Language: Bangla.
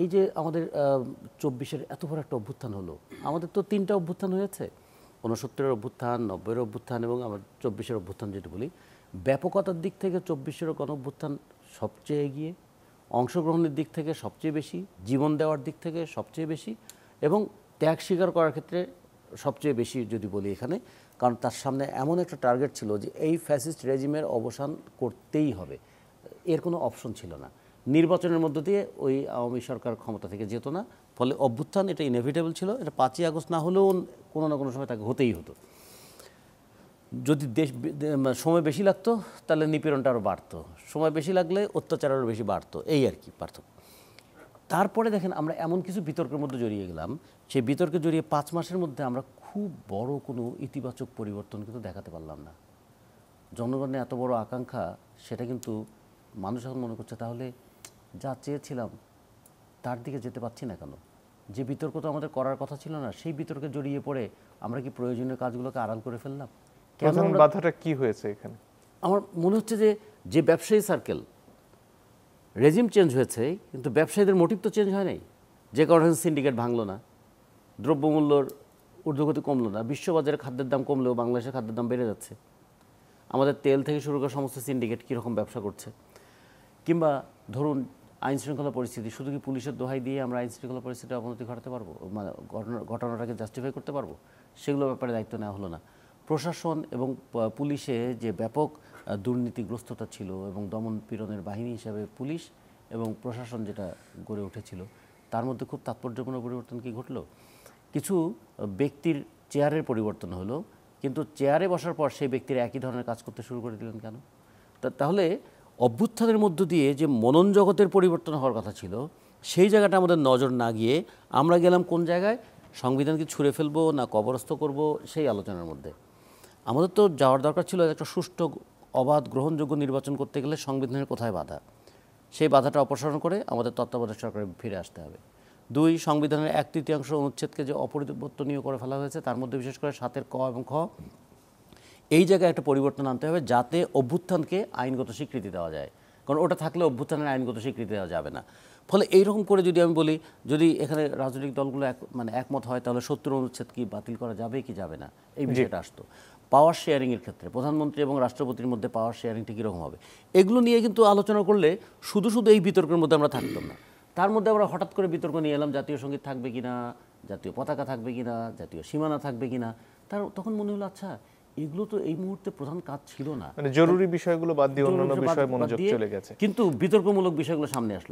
এই যে আমাদের ২৪-এর এত বড় একটা অভ্যুত্থান হলো, আমাদের তো ৩টা অভ্যুত্থান হয়েছে, ৬৯-এর অভ্যুত্থান, ৯০-এর অভ্যুত্থান এবং আমার ২৪-এর অভ্যুত্থান যেটা বলি, ব্যাপকতার দিক থেকে ২৪-এর গণ অভ্যুত্থান সবচেয়ে এগিয়ে, অংশগ্রহণের দিক থেকে সবচেয়ে বেশি, জীবন দেওয়ার দিক থেকে সবচেয়ে বেশি এবং ত্যাগ স্বীকার করার ক্ষেত্রে সবচেয়ে বেশি যদি বলি এখানে, কারণ তার সামনে এমন একটা টার্গেট ছিল যে এই ফ্যাসিস্ট রেজিমের অবসান করতেই হবে, এর কোনো অপশন ছিল না। নির্বাচনের মধ্য দিয়ে ওই আওয়ামী সরকার ক্ষমতা থেকে যেত না, ফলে অভ্যুত্থান এটা ইনএভিটেবল ছিল, এটা ৫ই আগস্ট না হলেও কোনো না কোনো সময় তাকে হতেই হতো। যদি সময় বেশি লাগতো তাহলে নিপীড়নটা আরও বাড়তো, সময় বেশি লাগলে অত্যাচার আরও বেশি বাড়তো, এই আর কি পার্থক্য। তারপরে দেখেন আমরা এমন কিছু বিতর্কের মধ্যে জড়িয়ে গেলাম, সেই বিতর্কে জড়িয়ে ৫ মাসের মধ্যে আমরা খুব বড় কোনো ইতিবাচক পরিবর্তন কিন্তু দেখাতে পারলাম না। জনগণের এত বড় আকাঙ্ক্ষা, সেটা কিন্তু মানুষ এখন মনে করছে তাহলে যা চেয়েছিলাম তার দিকে যেতে পারছি না কেন? যে বিতর্ক তো আমাদের করার কথা ছিল না, সেই বিতর্কে জড়িয়ে পড়ে আমরা কি প্রয়োজনীয় কাজগুলোকে আড়াল করে ফেললাম? প্রধান বাধাটা কি হয়েছে এখানে? আমার মনে হচ্ছে যে ব্যবসায়ী সার্কেল, রেজিম চেঞ্জ হয়েছে কিন্তু ব্যবসায়ীদের মোটিভ তো চেঞ্জ হয় নাই। যে কারণে সিন্ডিকেট ভাঙলো না, দ্রব্যমূল্যর ঊর্ধ্বগতি কমলো না, বিশ্ববাজারে খাদ্যের দাম কমলেও বাংলাদেশের খাদ্যের দাম বেড়ে যাচ্ছে। আমাদের তেল থেকে শুরু করে সমস্ত সিন্ডিকেট কীরকম ব্যবসা করছে। কিংবা ধরুন আইন শৃঙ্খলা পরিস্থিতি, শুধু কি পুলিশের দোহাই দিয়ে আমরা আইন শৃঙ্খলা পরিস্থিতির অবনতি ঘটাতে পারবো, মানে ঘটনাটাকে জাস্টিফাই করতে পারবো? সেগুলোর ব্যাপারে দায়িত্ব নেওয়া হলো না। প্রশাসন এবং পুলিশে যে ব্যাপক দুর্নীতিগ্রস্ততা ছিল এবং দমন পীড়নের বাহিনী হিসাবে পুলিশ এবং প্রশাসন যেটা গড়ে উঠেছিল, তার মধ্যে খুব তাৎপর্যপূর্ণ পরিবর্তন কি ঘটলো? কিছু ব্যক্তির চেয়ারের পরিবর্তন হলো, কিন্তু চেয়ারে বসার পর সেই ব্যক্তিরা একই ধরনের কাজ করতে শুরু করে দিলেন কেন? তাহলে অভ্যুত্থানের মধ্য দিয়ে যে মনন জগতের পরিবর্তন হওয়ার কথা ছিল, সেই জায়গাটা আমাদের নজর না গিয়ে আমরা গেলাম কোন জায়গায়? সংবিধানকে ছুঁড়ে ফেলবো না কবরস্থ করব, সেই আলোচনার মধ্যে। আমাদের তো যাওয়ার দরকার ছিল একটা সুষ্ঠু, অবাধ, গ্রহণযোগ্য নির্বাচন করতে গেলে সংবিধানের কোথায় বাধা, সেই বাধাটা অপসারণ করে আমাদের তত্ত্বাবধায়ক সরকারে ফিরে আসতে হবে। ২, সংবিধানের ১/৩ অনুচ্ছেদকে যে অপরিবর্তনীয় করে ফেলা হয়েছে, তার মধ্যে বিশেষ করে ৭-এর ক এবং খ, এই জায়গায় একটা পরিবর্তন আনতে হবে যাতে অভ্যুত্থানকে আইনগত স্বীকৃতি দেওয়া যায়, কারণ ওটা থাকলে অভ্যুত্থানের আইনগত স্বীকৃতি দেওয়া যাবে না। ফলে এইরকম করে যদি আমি বলি, যদি এখানে রাজনৈতিক দলগুলো একমত হয়, তাহলে ৭০ অনুচ্ছেদ কি বাতিল করা যাবে কি যাবে না, এই বিষয়টা আসতো। পাওয়ার শেয়ারিংয়ের ক্ষেত্রে প্রধানমন্ত্রী এবং রাষ্ট্রপতির মধ্যে পাওয়ার শেয়ারিংটা কীরকম হবে, এগুলো নিয়ে কিন্তু আলোচনা করলে শুধু শুধু এই বিতর্কের মধ্যে আমরা থাকতাম না। তার মধ্যে আমরা হঠাৎ করে বিতর্ক নিয়ে এলাম, জাতীয় সঙ্গীত থাকবে কিনা, জাতীয় পতাকা থাকবে কিনা, জাতীয় সীমানা থাকবে কিনা। তখন মনে হলো আচ্ছা, এগুলো তো এই মুহূর্তে প্রধান কাজ ছিল না, মানে জরুরি বিষয়গুলো বাদ দিয়ে অন্যান্য বিষয়ে মনোযোগ চলে গেছে, কিন্তু বিতর্কমূলক বিষয়গুলো সামনে আসলো।